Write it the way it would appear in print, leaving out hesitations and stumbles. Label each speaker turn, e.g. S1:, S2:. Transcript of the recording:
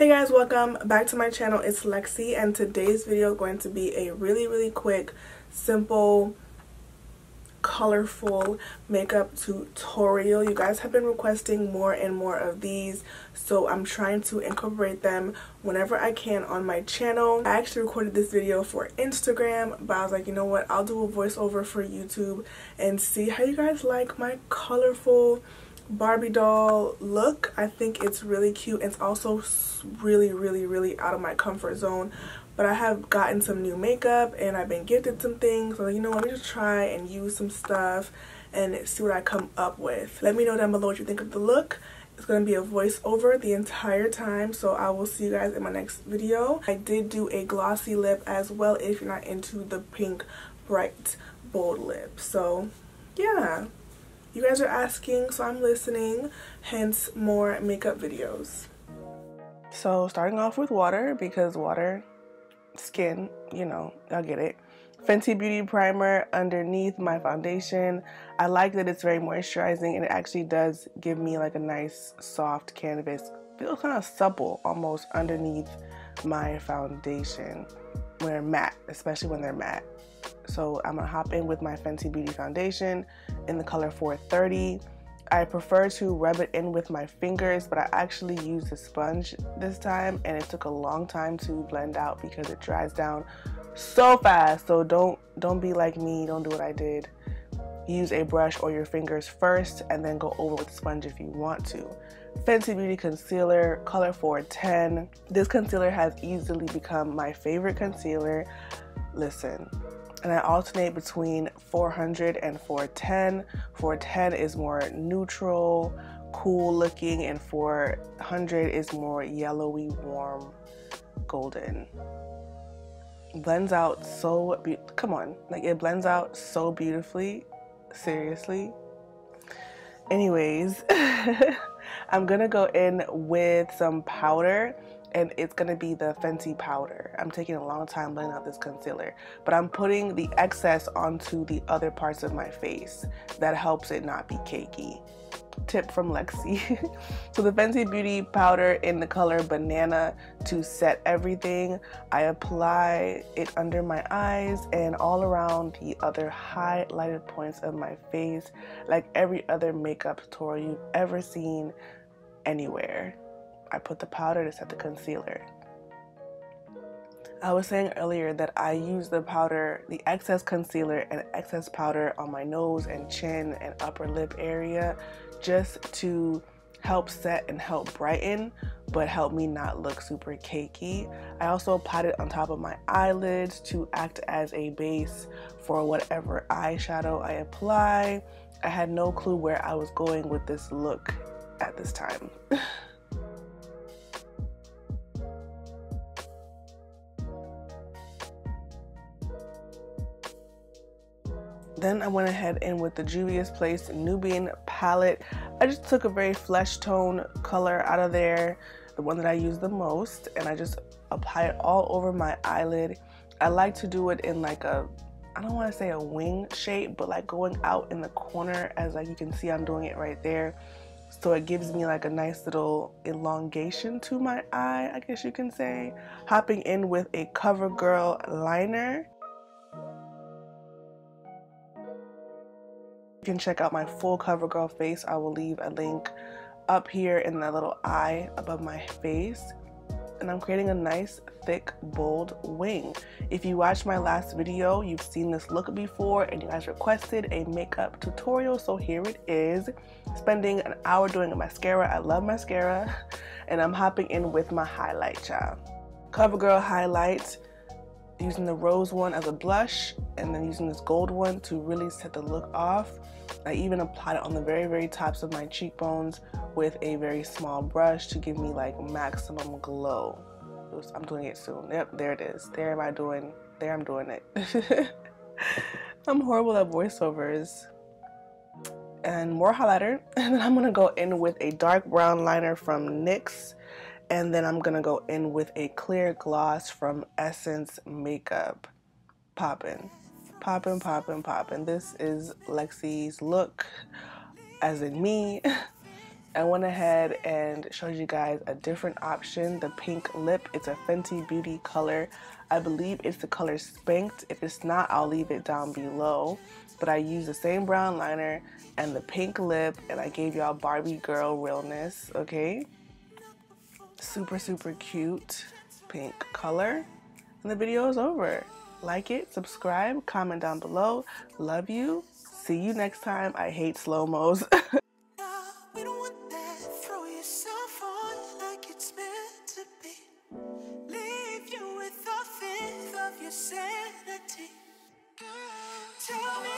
S1: Hey guys, welcome back to my channel. It's Lexi, and today's video is going to be a really quick, simple, colorful makeup tutorial. You guys have been requesting more and more of these, so I'm trying to incorporate them whenever I can on my channel. I actually recorded this video for Instagram, but I was like, you know what, I'll do a voiceover for YouTube and see how you guys like my colorful Barbie doll look. I think it's really cute. It's also really out of my comfort zone, but I have gotten some new makeup and I've been gifted some things, so you know, let me just try and use some stuff and see what I come up with. Let me know down below what you think of the look. It's going to be a voiceover the entire time, so I will see you guys in my next video. I did do a glossy lip as well if you're not into the pink bright bold lip. So yeah, you guys are asking, so I'm listening, hence more makeup videos. So starting off with water, because water, skin, you know, I'll get it. Fenty Beauty Primer underneath my foundation. I like that it's very moisturizing and it actually does give me like a nice soft canvas. Feels kind of supple almost underneath my foundation when they're matte, especially when they're matte. So I'm gonna hop in with my Fenty Beauty foundation in the color 430. I prefer to rub it in with my fingers, but I actually used a sponge this time and it took a long time to blend out because it dries down so fast. So don't be like me, don't do what I did. Use a brush or your fingers first and then go over with the sponge if you want to. Fenty Beauty Concealer, color 410. This concealer has easily become my favorite concealer. Listen. And I alternate between 400 and 410. 410 is more neutral, cool looking, and 400 is more yellowy, warm, golden. Blends out so come on, like it blends out so beautifully, seriously. Anyways, I'm gonna go in with some powder, and it's gonna be the Fenty powder. I'm taking a long time blending out this concealer, but I'm putting the excess onto the other parts of my face. That helps it not be cakey. Tip from Lexi. So the Fenty Beauty powder in the color Banana to set everything. I apply it under my eyes and all around the other highlighted points of my face, like every other makeup tutorial you've ever seen anywhere. I put the powder to set the concealer. I was saying earlier that I use the powder, the excess concealer and excess powder on my nose and chin and upper lip area just to help set and help brighten, but help me not look super cakey. I also applied it on top of my eyelids to act as a base for whatever eyeshadow I apply. I had no clue where I was going with this look at this time. Then I went ahead in with the Juvia's Place Nubian palette. I just took a very flesh tone color out of there, the one that I use the most, and I just apply it all over my eyelid. I like to do it in like a, I don't want to say a wing shape, but like going out in the corner, as like you can see I'm doing it right there. So it gives me like a nice little elongation to my eye, I guess you can say. Hopping in with a COVERGIRL liner. You can check out my full COVERGIRL face. I will leave a link up here in the little eye above my face. And I'm creating a nice, thick, bold wing. If you watched my last video, you've seen this look before and you guys requested a makeup tutorial, so here it is. Spending an hour doing a mascara. I love mascara. And I'm hopping in with my highlight, child. COVERGIRL highlight, using the rose one as a blush and then using this gold one to really set the look off. I even applied it on the very tops of my cheekbones with a very small brush to give me like maximum glow. I'm doing it soon. Yep, there it is. There I'm doing it. I'm horrible at voiceovers. And more highlighter. And then I'm gonna go in with a dark brown liner from NYX. And then I'm gonna go in with a clear gloss from Essence Makeup. Poppin'. This is Lexi's look, as in me. I went ahead and showed you guys a different option, the pink lip. It's a Fenty Beauty color. I believe it's the color Spanked. If it's not, I'll leave it down below. But I used the same brown liner and the pink lip, and I gave y'all Barbie girl realness, okay? Super, super cute pink color. And the video is over. Like it, subscribe, comment down below. Love you. See you next time. I hate slow-mos. We don't want that. Throw yourself on like it's meant to be. Leave you with a fifth of your sanity. Tell me